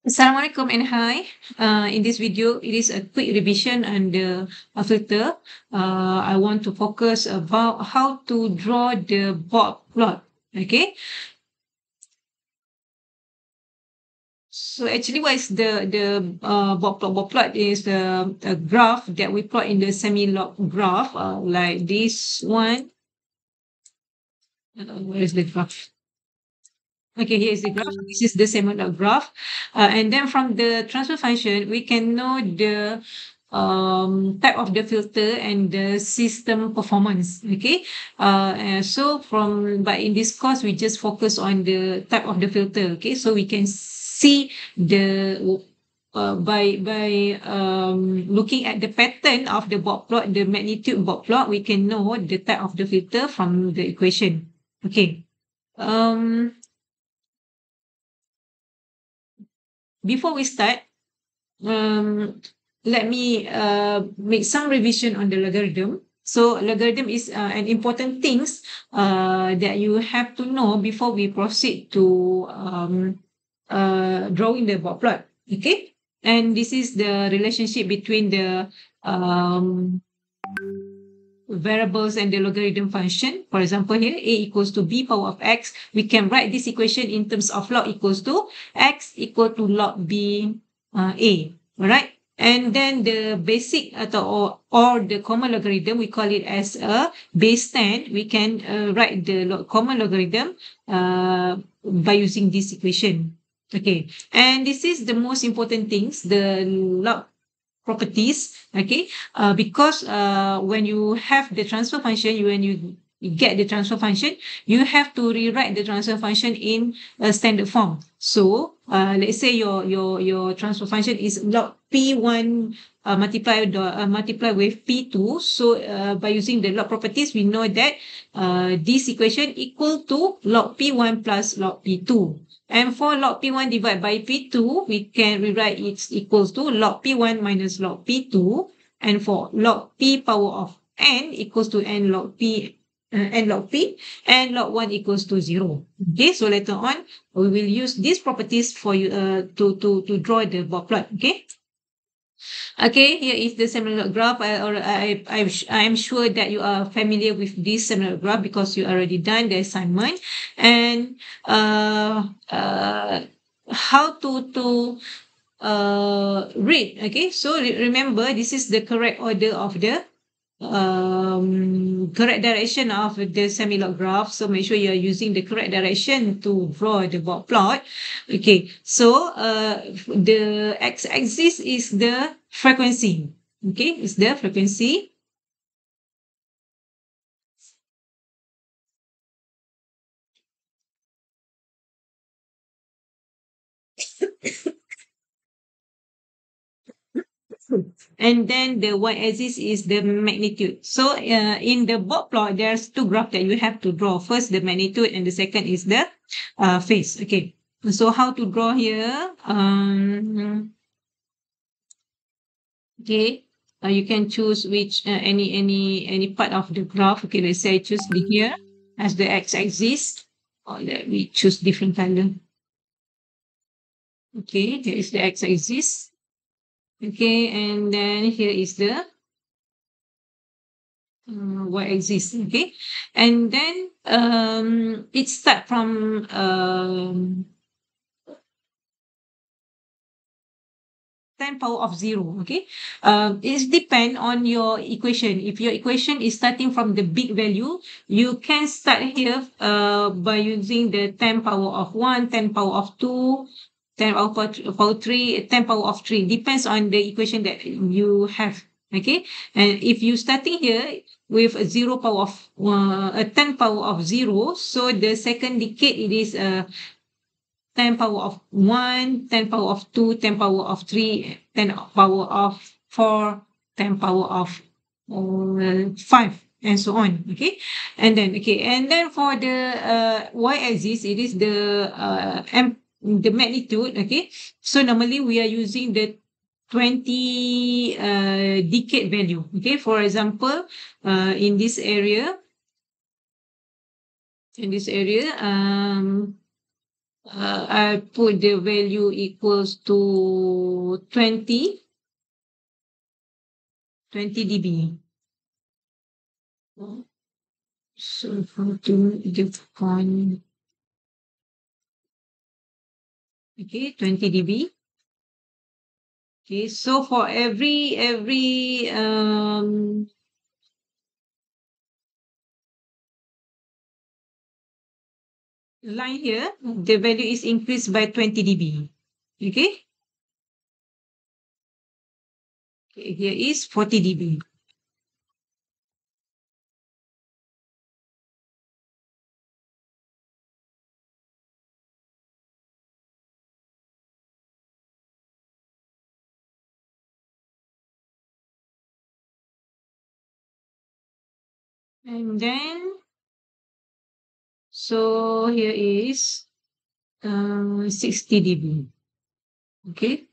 Assalamualaikum and hi. In this video, it is a quick revision on the filter. I want to focus about how to draw the bob plot. Okay. So actually, what is the bob plot? Bob plot is a graph that we plot in the semi-log graph, like this one. Where is the graph? Okay, here is the graph. This is the semi-log graph, and then from the transfer function, we can know the type of the filter and the system performance. Okay, and so but in this course we just focus on the type of the filter. Okay, so we can see the by looking at the pattern of the bob plot, the magnitude bob plot, we can know the type of the filter from the equation. Okay. um Before we start, um, let me make some revision on the logarithm. So logarithm is an important things that you have to know before we proceed to drawing the bob plot. Okay, and this is the relationship between the um, variables and the logarithm function. For example, here a equals to b power of x. We can write this equation in terms of log equals to x equal to log b a. All right. And then the basic or the common logarithm, we call it as a base 10. We can write the common logarithm by using this equation. Okay. And this is the most important things, the log properties. Okay, because when you have the transfer function, when you get the transfer function, you have to rewrite the transfer function in a standard form. So let's say your transfer function is log p1 multiply with p2. So by using the log properties, we know that this equation equal to log p1 plus log p2. And for log P1 divided by P2, we can rewrite it equals to log P1 minus log P2. And for log P power of n equals to n log P, n log P, and log 1 equals to 0. Okay, so later on, we will use these properties for you to draw the bob plot. Okay. Okay, here is the similar graph. I'm sure that you are familiar with this similar graph because you already done the assignment. And how to read. Okay, so remember, this is the correct order of the correct direction of the semi-log graph. So make sure you are using the correct direction to draw the bob plot. Okay, so the x-axis is the frequency. Okay, is the frequency. And then the y-axis is the magnitude. So in the bob plot, there's two graphs that you have to draw. First, the magnitude, and the second is the phase. Okay, so how to draw here? Okay, you can choose which any part of the graph. Okay, let's say I choose the here as the x-axis. Or let me choose different color. Okay, here is the x-axis. Okay, and then here is the y-axis. Okay, and then it start from 10 power of 0. Okay, it depend on your equation. If your equation is starting from the big value, you can start here by using the 10 power of 1, 10 power of 2, 10 power 3, 10 power of 3. Depends on the equation that you have. Okay, and if you starting here with a 0 power of a 10 power of 0, so the second decade it is 10 power of 1, 10 power of 2, 10 power of 3, 10 power of 4, 10 power of 5, and so on. Okay, and then for the y-axis, it is the magnitude. Okay, so normally we are using the 20 decade value. Okay, for example, in this area, I put the value equals to 20 dB. So how to define, okay, 20 dB. Okay, so for every line here, the value is increased by 20 dB. Okay, okay, here is 40 dB. And then, so here is 60 dB. Okay.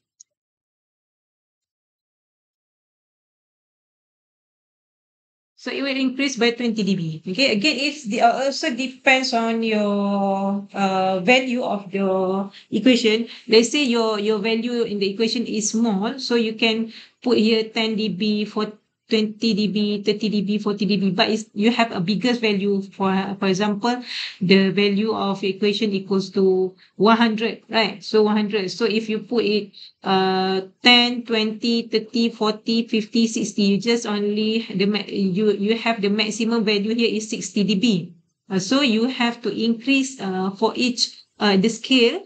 So it will increase by 20 dB. Okay. Again, it also depends on your value of your equation. Let's say your value in the equation is small, so you can put here 10 dB for 20 dB, 30 dB, 40 dB. But you have a bigger value. For example, the value of equation equals to 100, right? So 100. So if you put it 10, 20, 30, 40, 50, 60, you just only you have the maximum value here is 60 dB. So you have to increase for each the scale.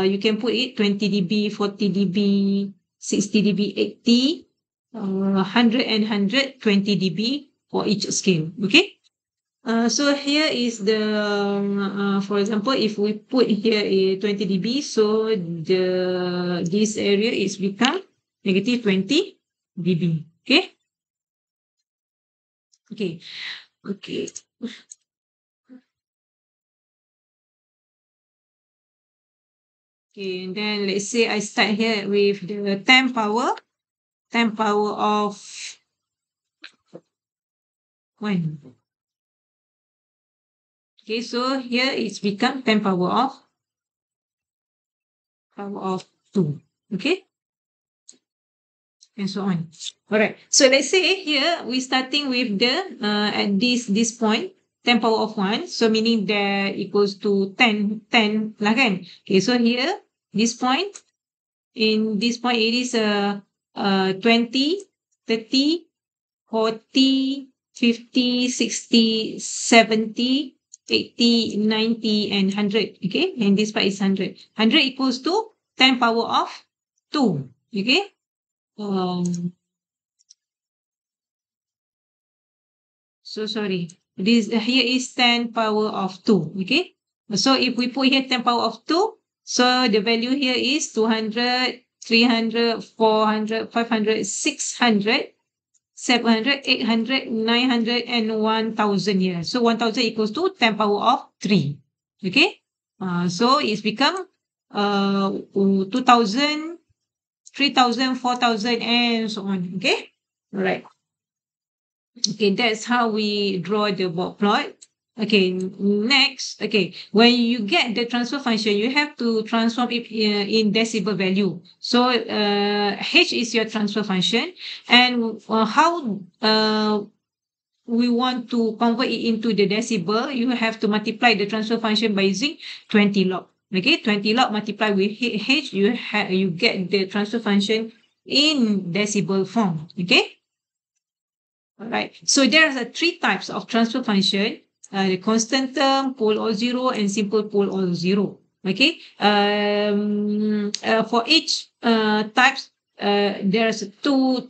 You can put it 20 dB, 40 dB, 60 dB, 80, 100 and 120 dB for each scale. Okay. So here is the, for example, if we put here a 20 dB, so this area is become negative 20 dB. Okay. Okay. Okay. Okay. And then let's say I start here with the 10 power of 1. Okay. So here it's become 10 power of 2. Okay. And so on. All right. So let's say here we're starting with the at this point 10 power of 1. So meaning that equals to 10 lah kan. Okay. So here this point, in this point it is 20, 30, 40, 50, 60, 70, 80, 90, and 100. Okay. And this part is 100. 100 equals to 10 power of 2. Okay. So sorry. This here is 10 power of 2. Okay. So if we put here 10 power of 2, so the value here is 200, 300, 400, 500, 600, 700, 800, 900, and 1000 here. So 1000 equals to 10 power of 3. Okay. So it's become 2000, 3000, 4000, and so on. Okay. All right. Okay, that's how we draw the dot plot. Okay, next, okay, when you get the transfer function, you have to transform it in decibel value. So H is your transfer function, and how we want to convert it into the decibel, you have to multiply the transfer function by using 20 log. Okay, 20 log multiply with H, you get the transfer function in decibel form. Okay. All right. So there are 3 types of transfer function: the constant term, pole or zero, and simple pole or zero. Okay. For each types, there's two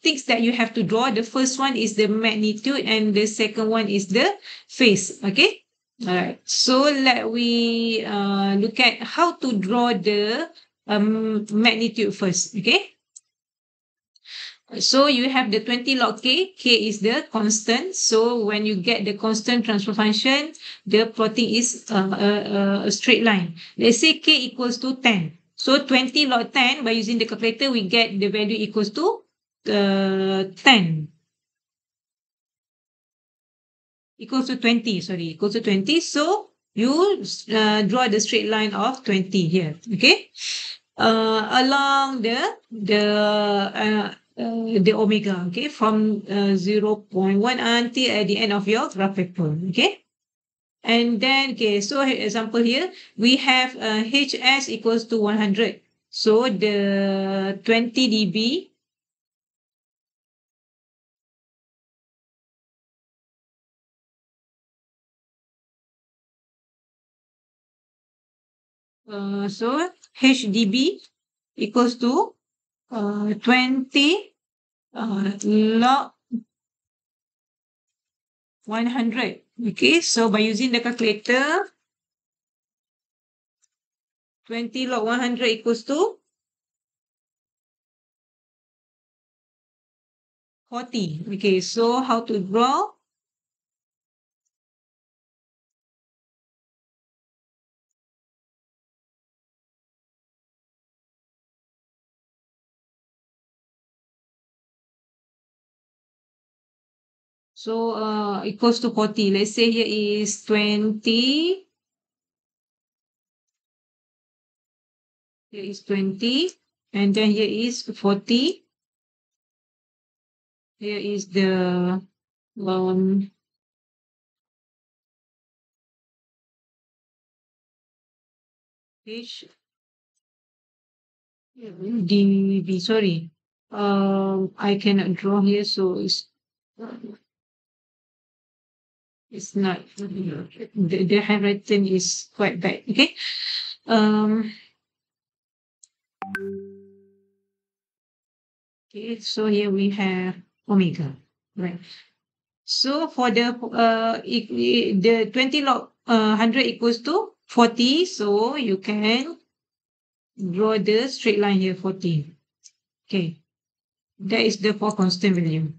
things that you have to draw. The first one is the magnitude, and the second one is the phase. Okay. All right. So let we look at how to draw the magnitude first. Okay. So you have the 20 log k. K is the constant. So when you get the constant transfer function, the plotting is a straight line. Let's say k equals to 10. So 20 log 10, by using the calculator, we get the value equals to 10. equals to 20, sorry, equals to 20. So you draw the straight line of 20 here, okay? Along the omega, okay, from 0.1 until at the end of your graph paper, okay? And then, okay, so example here, we have HS equals to 100. So the 20 dB, so HDB equals to 20 log 100. Okay, so by using the calculator, 20 log 100 equals to 40. Okay, so how to draw? So equals to 40. Let's say here is 20. Here is 20. And then here is 40. Here is the H dB. Sorry. I cannot draw here, so it's not the handwriting is quite bad. Okay. Um. Okay. So here we have omega, right? So for the 20 log 100 equals to 40. So you can draw the straight line here 40. Okay. That is the for constant value.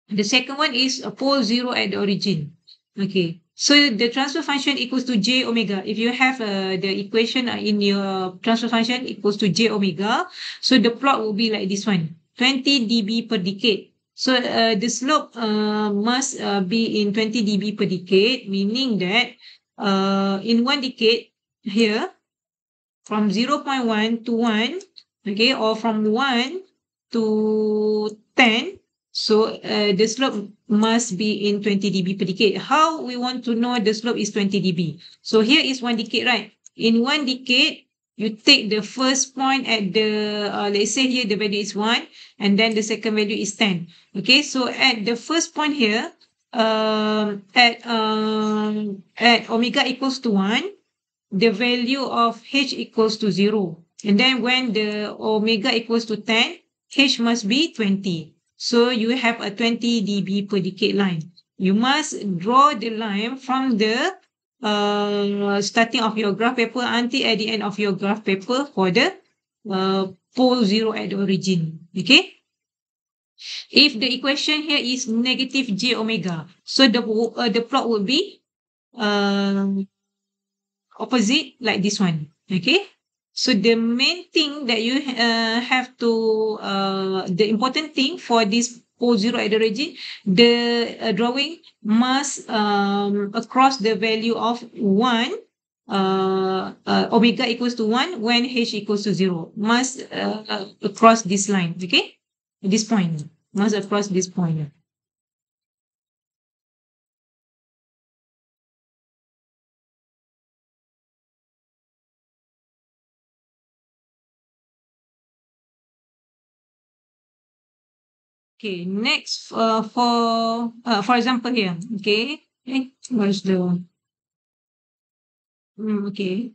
The second one is a pole zero at the origin. Okay. So the transfer function equals to j omega. If you have the equation in your transfer function equals to j omega, so the plot will be like this one, 20 dB per decade. So the slope must be in 20 dB per decade, meaning that in one decade here, from 0.1 to 1, okay, or from 1 to 10, so the slope must be in 20 dB per decade. How we want to know the slope is 20 dB? So here is one decade, right? In one decade, you take the first point at the, let's say here the value is 1, and then the second value is 10. Okay, so at the first point here, at omega equals to 1, the value of H equals to 0. And then when the omega equals to 10, H must be 20. So you have a 20 dB per decade line. You must draw the line from the starting of your graph paper until at the end of your graph paper for the pole 0 at the origin. Okay? If the equation here is negative j omega, so the plot would be opposite like this one. Okay. So the main thing that you have to, the important thing for this pole zero at the origin, the drawing must across the value of 1, omega equals to 1 when H equals to 0. Must across this line. Okay. This point. Must across this point. Okay, next for example here, okay, where's the okay,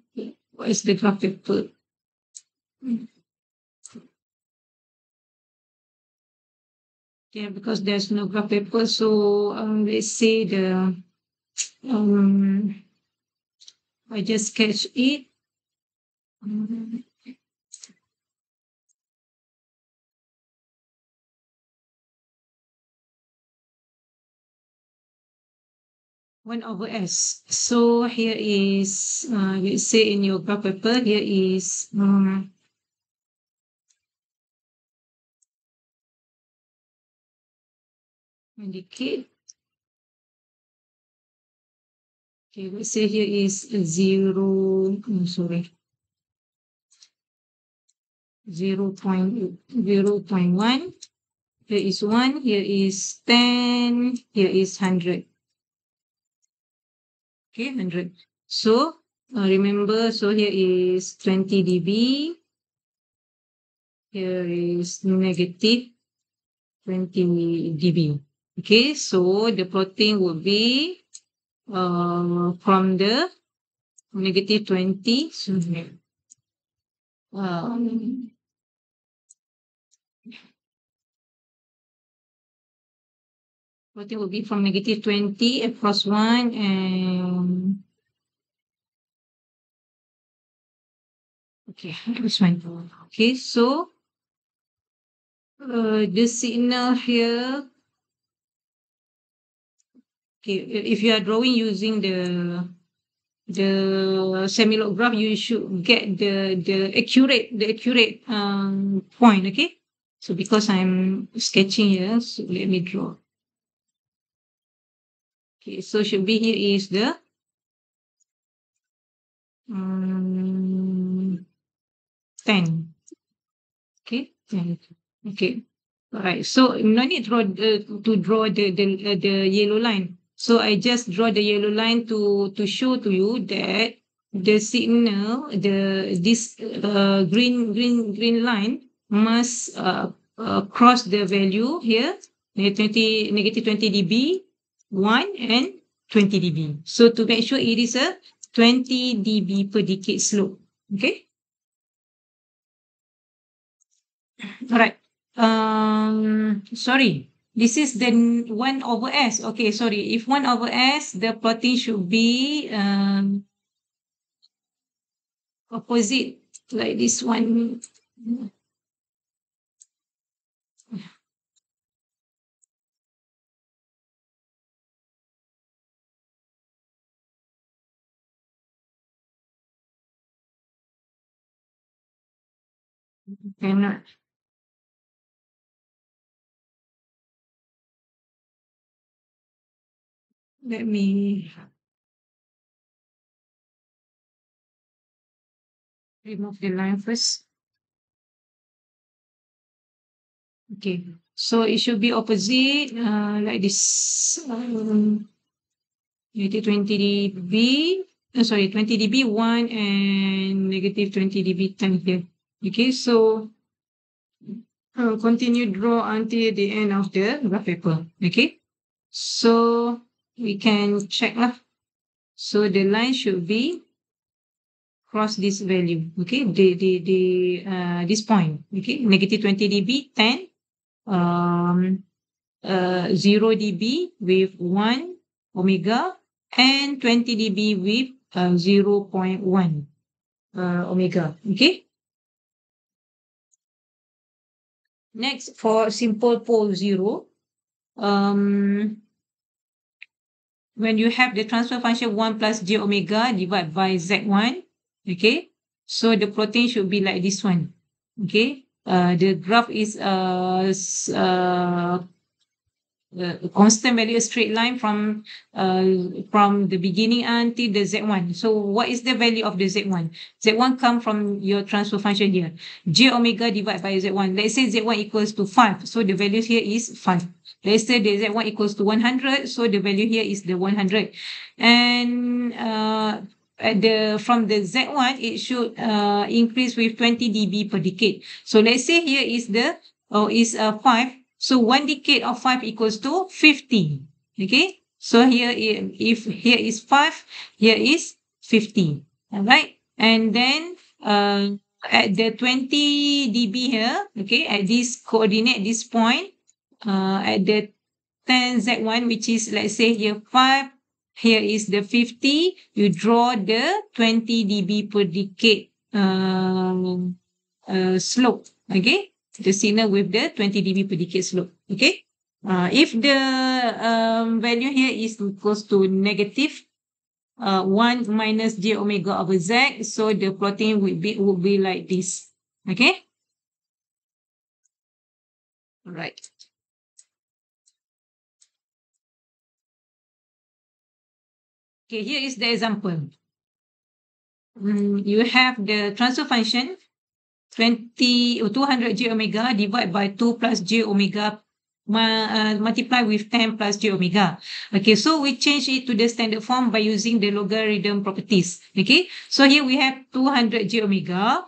what is the graph paper? Okay, because there's no graph paper, so let's say the um I just sketch it. Um, 1/s. So here is let's say in your graph paper here is indicate Okay, let's say here is 0, sorry, 0.1. Here is 1, here is 10, here is 100. Okay, 100. So, remember, so here is 20 dB. Here is negative 20 dB. Okay, so the plotting will be from the negative 20. So, plotting will be from negative 20 across 1 and okay, this one. Okay, so the signal here. Okay, if you are drawing using the semi-log graph, you should get the accurate point. Okay, so because I'm sketching here, so let me draw. Okay, so should be here is the 10. Okay, 10. Okay, all right. So no need to draw the yellow line. So I just draw the yellow line to show to you that the signal, this green line must cross the value here, negative 20 dB, 1 and 20 dB. So to make sure it is a 20 dB per decade slope. Okay. All right. Sorry. This is the 1 over S. Okay, sorry. If 1 over S, the plotting should be opposite, like this one. Cannot. Let me remove the line first. Okay. So it should be opposite, like this. Negative 20 dB. Sorry, 20 dB 1 and negative 20 dB 10 here. Okay, so continue draw until the end of the graph paper. Okay, so we can check lah. So the line should be cross this value. Okay, this point. Okay, negative 20 dB, 10, 0 dB with 1 omega, and 20 dB with 0.1 omega. Okay. Next, for simple pole 0, when you have the transfer function 1 plus j omega divided by z1, okay, so the plotting should be like this one. Okay, the graph is constant value, a straight line from the beginning until the z1. So what is the value of the z1? Z1 come from your transfer function here, j omega divided by z1. Let's say z1 equals to 5, so the value here is 5. Let's say the z1 equals to 100, so the value here is the 100. And from the z1, it should increase with 20 dB per decade. So let's say here is 5. So 1 decade of 5 equals to 50. Okay. So here, if here is 5, here is 50. All right. And then at the 20 dB here, okay, at this coordinate, this point, at the 10 Z1, which is, let's say here 5, here is the 50, you draw the 20 dB per decade slope. Okay. The signal with the 20 dB per decade slope. Okay. If the value here is equals to negative 1 minus j omega over z, so the plotting would be like this. Okay. All right. Okay, here is the example. You have the transfer function 200 j omega divided by 2 plus j omega multiply with 10 plus j omega. Okay, so we change it to the standard form by using the logarithm properties. Okay, so here we have 200 j omega.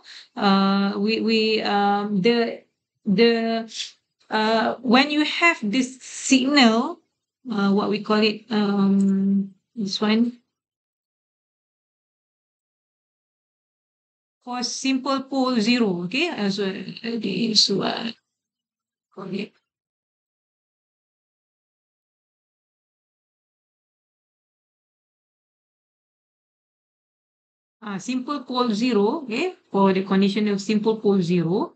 When you have this signal, what we call it, this one, for simple pole zero. Okay, okay. Simple pole zero, okay, for the condition of simple pole zero.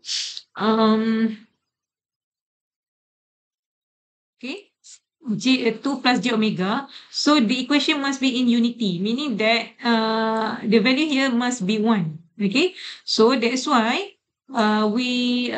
Okay, 2 plus j omega. So the equation must be in unity, meaning that the value here must be 1. Okay, so that's why we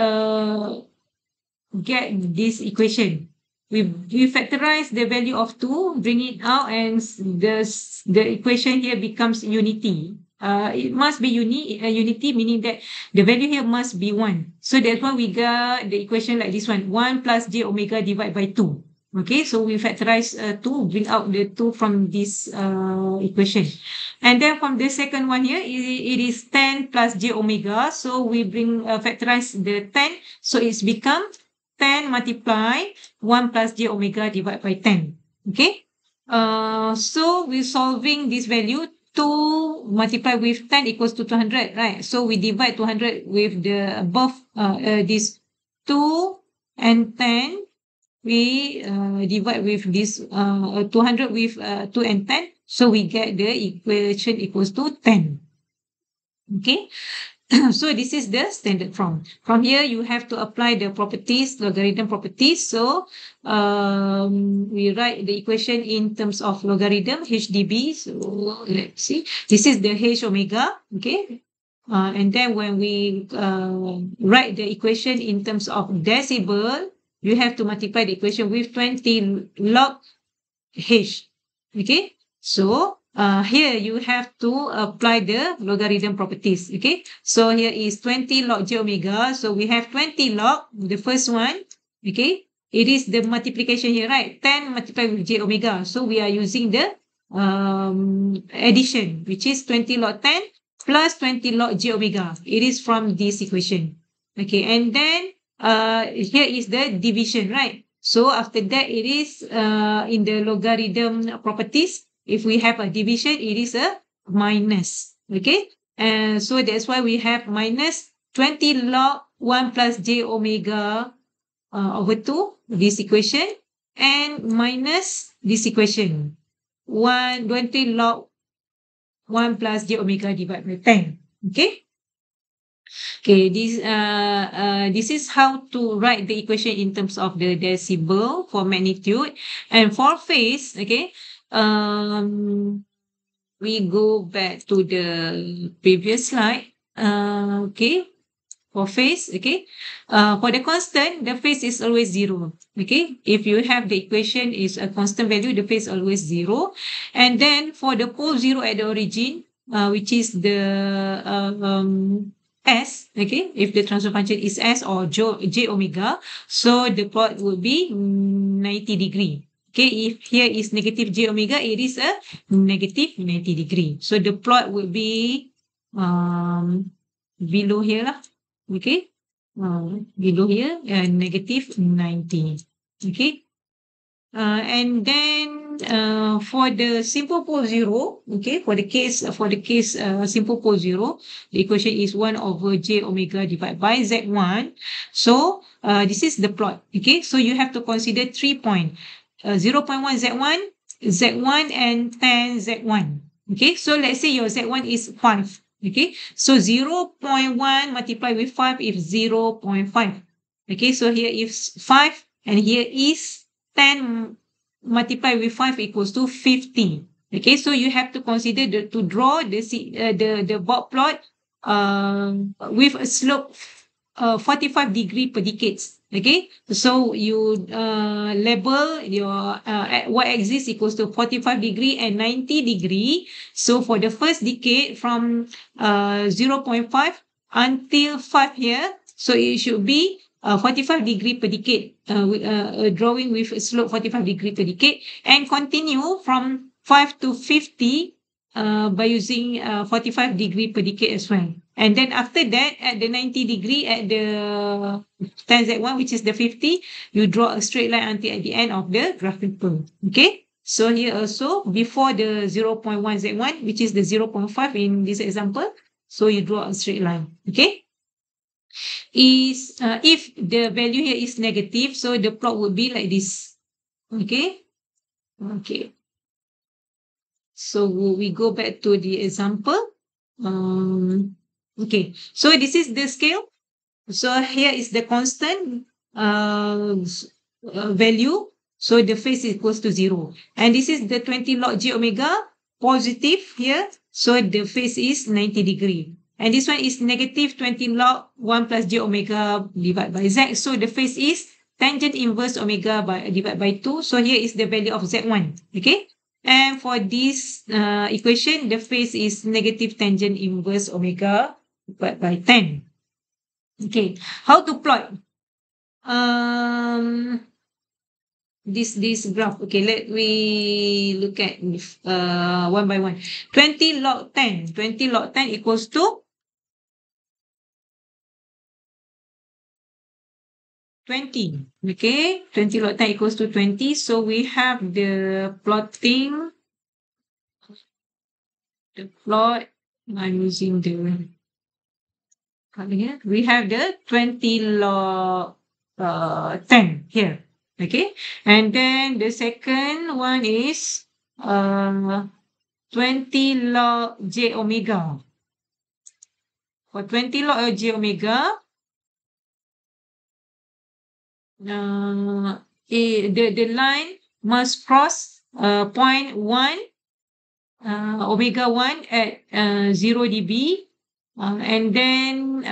get this equation. We factorize the value of 2, bring it out, and the equation here becomes unity. It must be unity, meaning that the value here must be 1. So that's why we got the equation like this one, 1 plus j omega divided by 2. Okay, so we factorize 2, bring out the 2 from this equation. And then from the second one here, it is 10 plus j omega. So we factorize the 10. So it's become 10 multiply 1 plus j omega divided by 10. Okay. So we're solving this value. 2 multiplied with 10 equals to 200, right? So we divide 200 with the above, this 2 and 10. We divide with this 200 with 2 and 10. So we get the equation equals to 10. Okay. So this is the standard form. From here, you have to apply the properties, logarithm properties. So we write the equation in terms of logarithm, HDB. So let's see. This is the H omega. Okay. And then when we write the equation in terms of decibel, you have to multiply the equation with 20 log H. Okay. So here you have to apply the logarithm properties. Okay, so here is 20 log j omega. So we have 20 log, the first one. Okay, it is the multiplication here, right? 10 multiplied with j omega. So we are using the addition, which is 20 log 10 plus 20 log j omega. It is from this equation. Okay, and then here is the division, right? So after that, it is in the logarithm properties. If we have a division, it is a minus. Okay. And so that's why we have minus 20 log 1 plus j omega over 2, this equation, and minus this equation, 20 log 1 plus j omega divided by 10. Okay. Okay, this is how to write the equation in terms of the decibel for magnitude. And for phase, okay, we go back to the previous slide. Okay, for phase, okay, for the constant, the phase is always 0. Okay, if you have the equation is a constant value, the phase always 0. And then for the pole 0 at the origin, which is the S, okay, if the transfer function is S or j omega, so the plot will be 90 degree. Okay, if here is negative j omega, it is a negative 90 degree. So the plot will be below here lah. Okay, below here, negative 90. Okay, and then for the simple pole 0, okay, for the case simple pole 0, the equation is 1 over j omega divided by z1. So this is the plot. Okay, so you have to consider 3 points, 0.1 z1, z1, and 10 z1. Okay, so let's say your z1 is 5. Okay, so 0.1 multiplied with 5 is 0.5. Okay, so here is 5, and here is 10 multiplied with 5 equals to 50. Okay, so you have to consider to draw the bob plot with a slope 45 degree per decades. Okay, so you label your y-axis equals to 45 degree and 90 degree. So for the first decade from 0.5 until 5 here, so it should be 45 degree per decade, drawing with a slope 45 degree per decade, and continue from 5 to 50 by using 45 degree per decade as well. And then after that, at the 90 degree, at the tan Z1, which is the 50, you draw a straight line until at the end of the graphical. Okay. So here also, before the 0.1 Z1, which is the 0.5 in this example, so you draw a straight line. Okay. If the value here is negative, so the plot would be like this. Okay. Okay. So we go back to the example. Okay, so this is the scale. So here is the constant value. So the phase is equals to 0. And this is the 20 log j omega positive here. So the phase is 90 degree. And this one is negative 20 log 1 plus j omega divided by z. So the phase is tangent inverse omega divided by 2. So here is the value of z1. Okay. And for this equation, the phase is negative tangent inverse omega by 10. Okay, how to plot this graph? Okay, let we look at one by one. 20 log 10. 20 log 10 equals to 20. Okay, 20 log 10 equals to 20. So we have the plotting. The plot, I'm using the color here. We have the 20 log 10 here. Okay, and then the second one is 20 log j omega. For 20 log j omega, the line must cross point 1 omega 1 at 0 dB, and then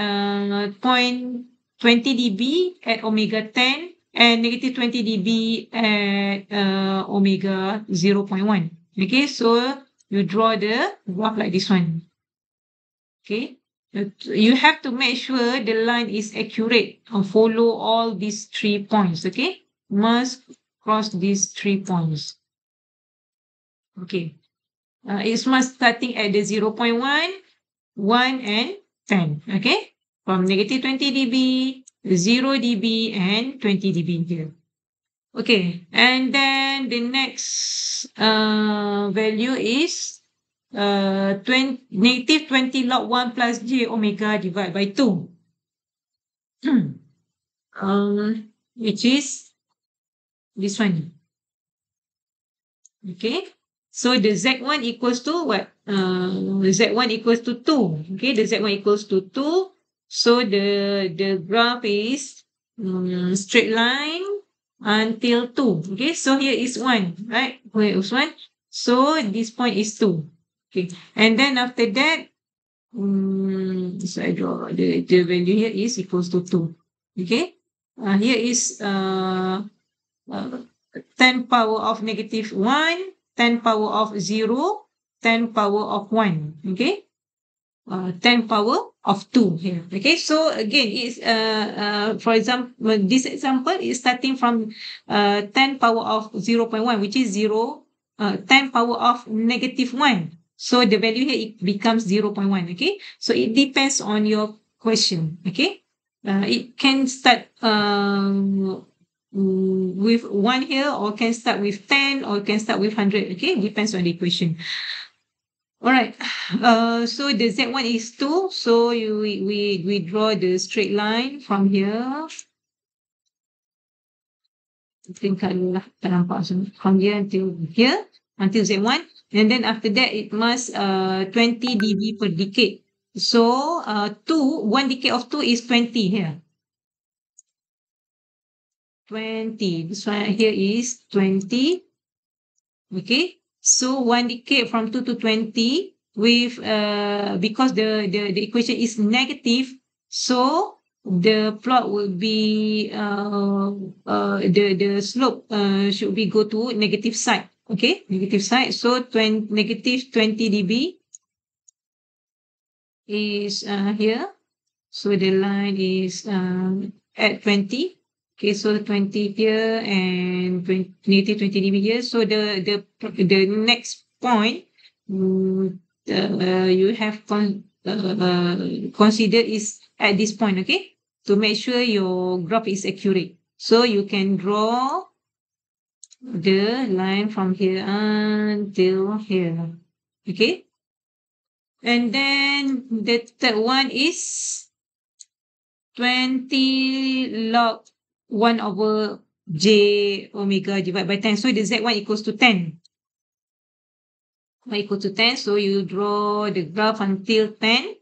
point 20 dB at omega 10, and negative 20 dB at omega 0.1. Okay, so you draw the graph like this one. Okay, you have to make sure the line is accurate and follow all these 3 points. Okay, must cross these 3 points. Okay, it's must starting at the 0.1, 1 and 10. Okay, from negative 20 dB, 0 dB, and 20 dB here. Okay, and then the next value is negative 20 log 1 plus j omega divided by 2. Which is this one. Okay, so the Z1 equals to what? Z1 equals to 2. Okay, the Z1 equals to 2. So the graph is straight line until 2. Okay, so here is 1, right? Here is 1. So this point is 2. Okay, and then after that, so I draw the value here is equals to 2. Okay, here is 10 power of negative 1, 10 power of 0, 10 power of 1. Okay, 10 power of 2 here. Okay, so again, it's for example, this example is starting from 10 power of 0.1, which is 0, 10 power of negative 1. So the value here, it becomes 0.1. Okay, so it depends on your question. Okay, it can start with 1 here, or can start with 10, or can start with 100. Okay, depends on the equation. All right. So the Z1 is 2. So we draw the straight line from here. From here until here, until Z1. And then after that, it must 20 dB per decade. So 1 decade of 2 is 20 here. 20. This one here is 20. Okay. So 1 decade from 2 to 20 with because the equation is negative, so the plot will be the slope should be go to negative side. Okay, negative side. So negative 20 dB is here. So the line is at 20. Okay, so 20 here and negative 20 dB here. So the next point you have consider is at this point, okay, to make sure your graph is accurate. So you can draw the line from here until here, okay. And then the third one is 20 log 1 over j omega divided by 10. So the z1 equals to 10. Equal to 10. So you draw the graph until 10.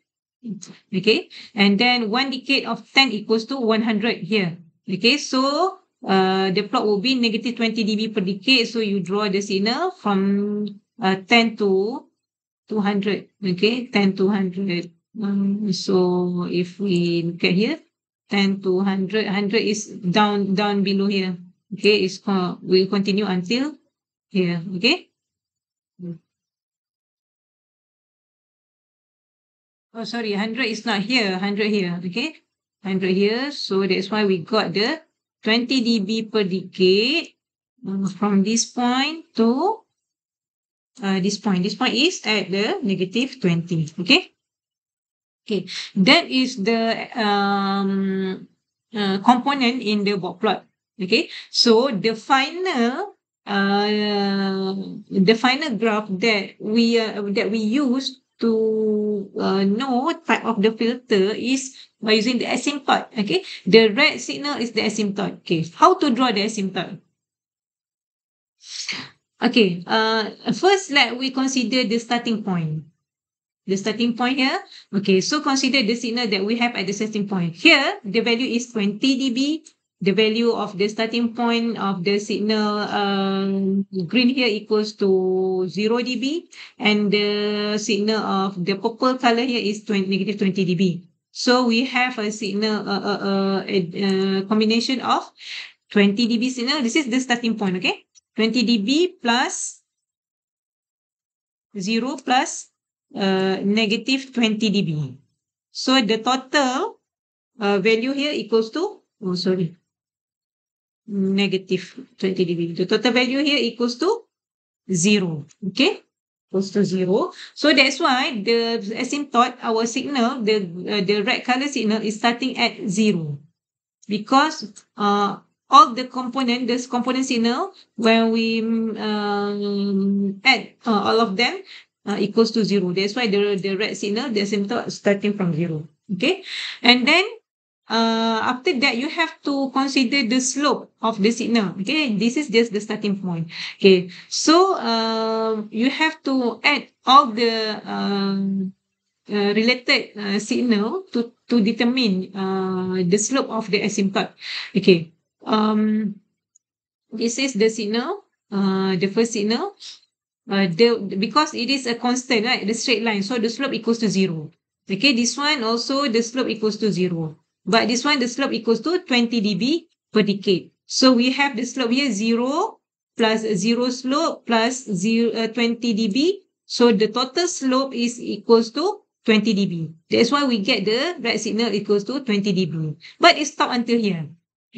Okay. And then 1 decade of 10 equals to 100 here. Okay. So the plot will be negative 20 dB per decade. So you draw the signal from 10 to 200. Okay. 10 to 100. So if we look at here, 10 to 100, 100 is down below here. Okay, it's will continue until here. Okay. Oh, sorry, 100 is not here. 100 here. Okay, 100 here. So that's why we got the 20 dB per decade from this point to this point. This point is at the negative 20. Okay. Okay, that is the component in the dot plot. Okay, so the final graph that we use to know what type of the filter is by using the asymptote. Okay, the red signal is the asymptote. Okay, how to draw the asymptote? Okay, first let we consider the starting point. The starting point here. Okay, so consider the signal that we have at the starting point. Here, the value is 20 dB. The value of the starting point of the signal green here equals to 0 dB. And the signal of the purple color here is negative 20 dB. So we have a signal, a combination of 20 dB signal. This is the starting point, okay? 20 dB plus 0 plus negative 20 dB. So the total value here equals to, negative 20 dB. The total value here equals to 0. Okay, equals to 0. So that's why the asymptote, our signal, the red color signal is starting at 0, because all the component, this component signal, when we add all of them, equals to 0. That's why the red signal, the asymptote starting from 0. Okay, and then after that you have to consider the slope of the signal. Okay, this is just the starting point. Okay, so you have to add all the related signal to determine the slope of the asymptote. Okay, this is the signal, the first signal. Because it is a constant, right? The straight line, so the slope equals to 0. Okay, this one also the slope equals to 0, but this one the slope equals to 20 dB per decade. So we have the slope here 0 plus 0 slope plus 20 dB. So the total slope is equals to 20 dB. That's why we get the red signal equals to 20 dB. But it stopped until here.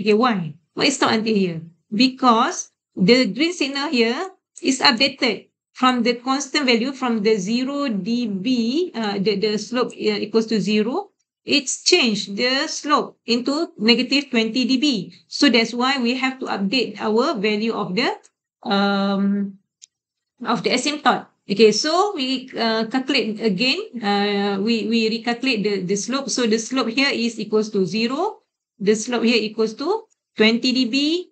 Okay, why? Why it stopped until here? Because the green signal here is updated from the constant value, from the 0 dB, the slope equals to 0. It's changed the slope into negative 20 dB. So that's why we have to update our value of the asymptote. Okay, so we calculate again. We recalculate the slope. So the slope here is equals to 0. The slope here equals to 20 dB.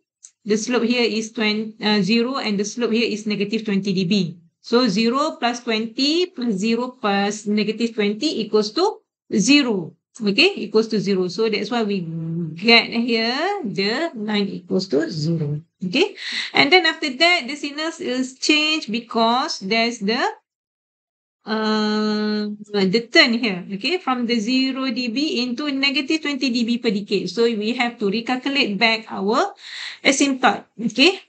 The slope here is 0, and the slope here is negative 20 dB. So 0 plus 20 plus 0 plus negative 20 equals to 0. Okay, equals to 0. So that's why we get here the line equals to 0. Okay, and then after that the signal is changed because there's the the turn here, okay, from the 0 dB into negative 20 dB per decade. So we have to recalculate back our asymptote, okay.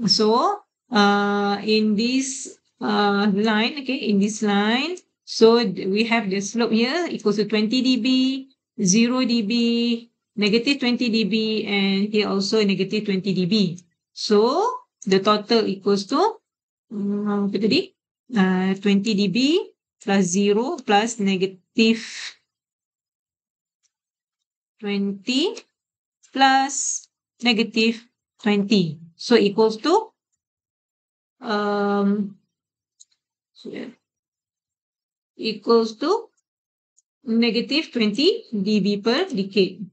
So in this line, okay, in this line, so we have the slope here equals to 20 dB, 0 dB, negative 20 dB, and here also negative 20 dB. So the total equals to apa tadi? 20 dB plus 0 plus negative 20 plus negative 20. So equals to negative 20 dB per decade.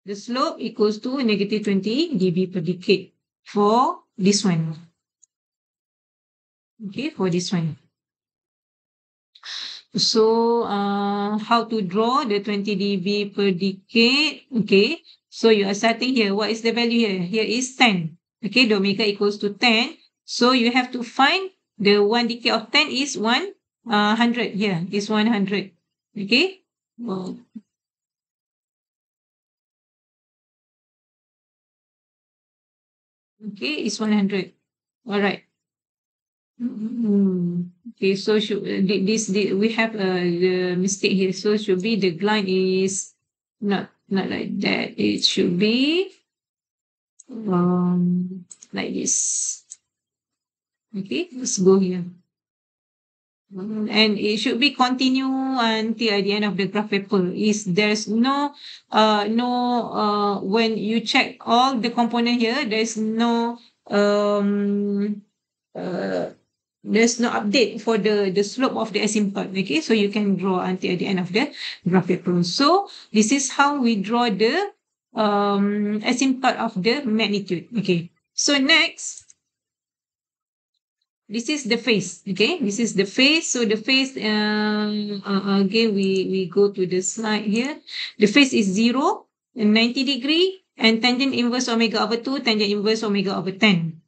The slope equals to negative 20 dB per decade for this one. Okay, for this one. So how to draw the 20 dB per decade? Okay, so you are starting here. What is the value here? Here is 10. Okay, the omega equals to 10. So you have to find the 1 decade of 10 is 100 here. Is 100. Okay. Well, okay, it's 100. All right. Okay, so should we have the mistake here. So should be the line is not like that. It should be like this. Okay, let's go here. And it should be continue until at the end of the graph paper. There's no when you check all the component here, there's no update for the slope of the asymptote. Okay, so you can draw until the end of the graph paper. So this is how we draw the asymptote of the magnitude. Okay, so next, this is the phase. Okay, this is the phase. So the phase, again, we go to the slide here. The phase is 0 and 90 degree and tangent inverse omega over 2, tangent inverse omega over 10.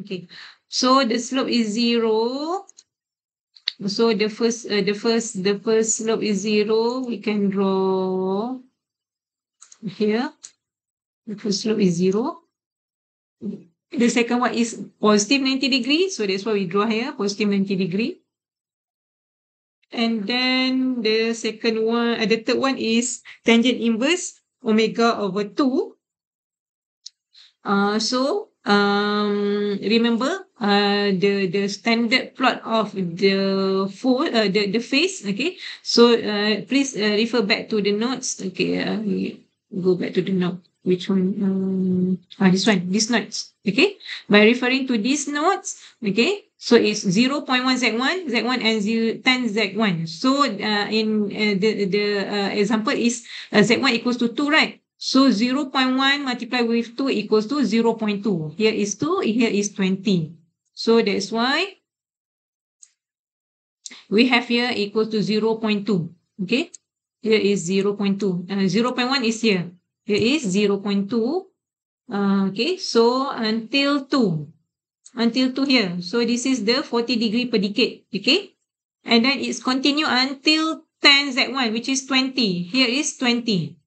Okay, so the slope is 0. So the first slope is 0. We can draw here. The first slope is 0. The second one is positive 90 degree. So that's why we draw here, positive 90 degree. And then the second one, the third one is tangent inverse omega over 2. So remember the standard plot of the phase. Okay, so please refer back to the notes. Okay, we go back to the note. Which one? This one, these notes. Okay, by referring to these notes, okay, so it's 0.1 Z1, Z1 and 10 Z1. So in the example is Z1 equals to 2, right? So 0.1 multiplied with 2 equals to 0.2. Here is 2, here is 20. So that's why we have here equals to 0.2. Okay, here is 0.2. 0.1 is here. Here is 0.2. Okay, so until 2. Until 2 here. So this is the 40 degree per decade. Okay, and then it's continue until 10 Z1, which is 20. Here is 20.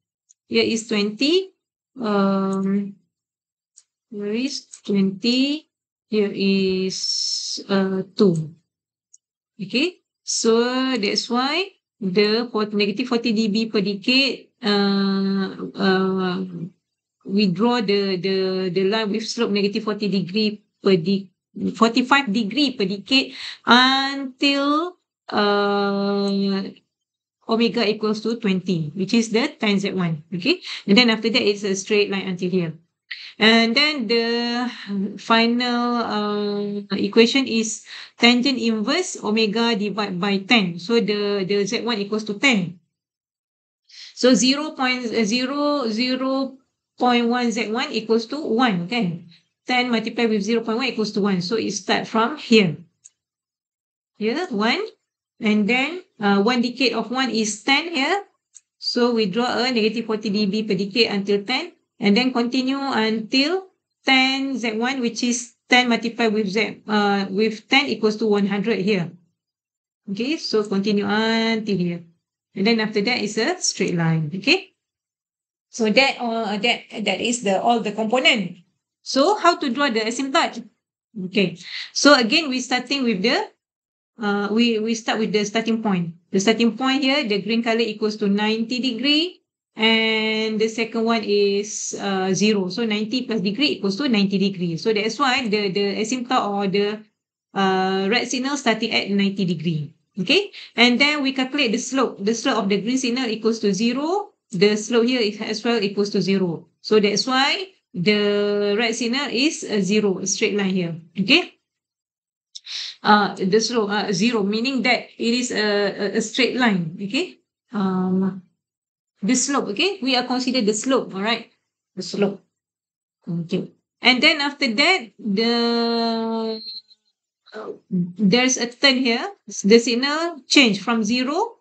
Here is 20. Here is 20. Here is 2. Okay, so that's why the negative 40 dB per decade, we draw the line with slope negative 40 degree per 45 degree per decade until omega equals to 20, which is the 10 Z1. Okay, and then after that it's a straight line until here. And then the final equation is tangent inverse omega divided by 10. So the Z1 equals to 10. So 0.1 Z1 equals to 1. Okay, 10 multiplied with 0.1 equals to 1. So it starts from here. Here, 1. And then 1 decade of 1 is 10 here. So we draw a negative 40 dB per decade until 10. And then continue until 10 Z1, which is 10 multiplied with with 10 equals to 100 here. Okay, so continue until here. And then after that is a straight line. Okay. So that is all the component. So how to draw the asymptote? Okay. So again, we starting with the we start with the starting point. The starting point here, the green color equals to 90 degree, and the second one is 0. So 90 plus degree equals to 90 degree. So that's why the asymptote or the red signal starting at 90 degree. Okay, and then we calculate the slope. The slope of the green signal equals to 0. The slope here is as well equals to 0. So that's why the red signal is a 0, a straight line here. Okay. The slope 0, meaning that it is a straight line. Okay. The slope. Okay, we are considered the slope. All right, the slope. Okay, and then after that there's a turn here. The signal change from 0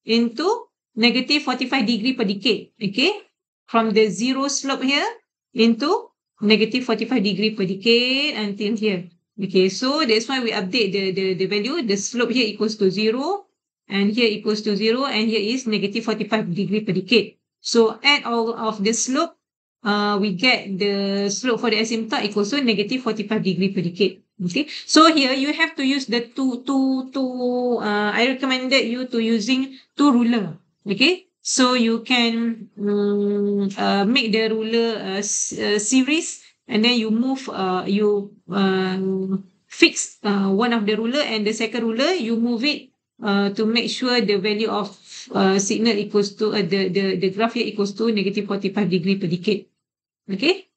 into negative 45 degree per decade. Okay, from the 0 slope here into negative 45 degree per decade until here. Okay, so that's why we update the value. The slope here equals to 0, and here equals to 0, and here is negative 45 degree per decade. So add all of the slope, we get the slope for the asymptote equals to negative 45 degree per decade. Okay, so here you have to use the I recommended you to using two ruler. Okay, so you can make the ruler series, and then you move you fix one of the ruler, and the second ruler you move it to make sure the value of signal equals to the graph here equals to negative 45 degree per decade. Okay.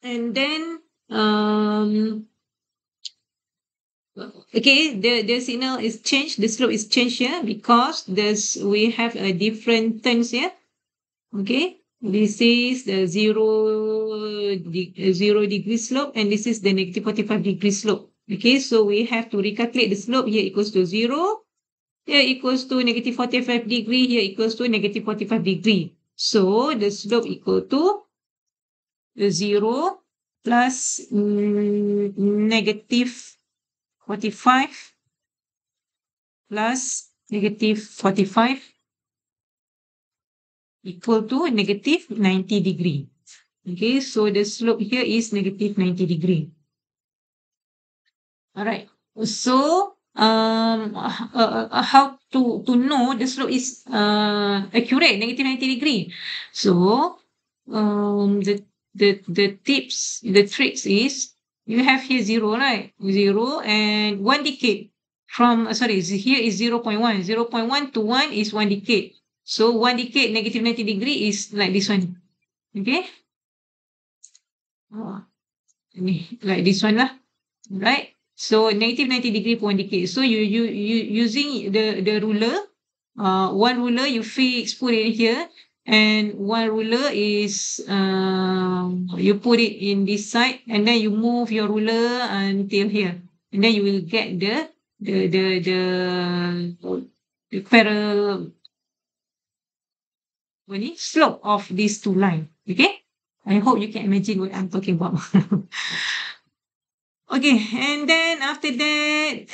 And then okay, the signal is changed, the slope is changed here because we have a different turns here. Okay, this is the 0 degree slope, and this is the negative 45 degree slope. Okay, so we have to recalculate the slope. Here equals to 0, here equals to negative 45 degree, here equals to negative 45 degree. So the slope equal to 0 plus negative 45 plus negative 45 equal to negative 90 degree. Okay, so the slope here is negative 90 degree. All right. So how to know the slope is accurate, negative 90 degree? So the tips, the tricks is you have here 0, right? 0 and 1 decade from here is 0.1. 0.1 to 1 is 1 decade. So 1 decade negative 90 degree is like this one. Okay. Like this one lah. Right? So negative 90 degree per 1 decade. So you using the ruler, one ruler you fix, put it here, and one ruler is you put it in this side, and then you move your ruler until here, and then you will get the parallel slope of these two lines. Okay, I hope you can imagine what I'm talking about. Okay, and then after that,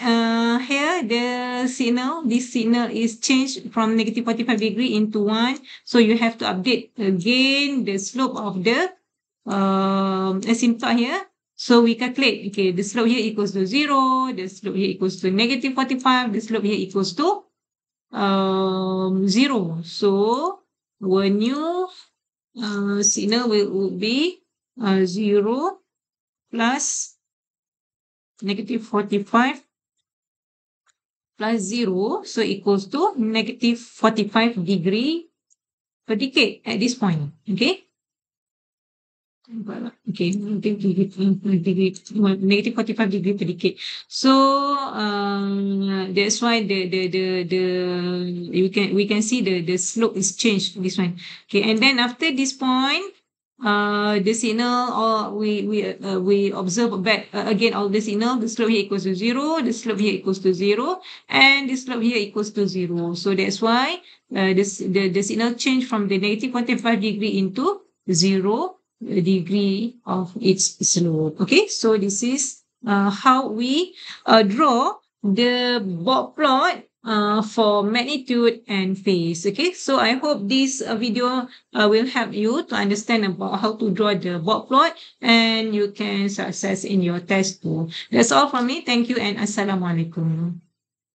here this signal is changed from negative 45 degree into 1. So you have to update again the slope of the asymptote here. So we calculate, okay, the slope here equals to 0, the slope here equals to negative 45, the slope here equals to 0. So our new signal will be 0 plus negative 45 plus 0, so equals to negative 45 degree per decade at this point. Okay. Okay, negative 45 degree per decade. So that's why we can see the slope is changed. This one. Okay, and then after this point, the signal, or we observe back again all the signal. The slope here equals to 0, the slope here equals to 0, and the slope here equals to 0. So that's why the signal change from the negative 1.5 degree into 0 degree of its slope. Okay, so this is how we draw the Bob plot for magnitude and phase. Okay, so I hope this video will help you to understand about how to draw the Bob plot, and you can success in your test too. That's all from me. Thank you and Assalamualaikum.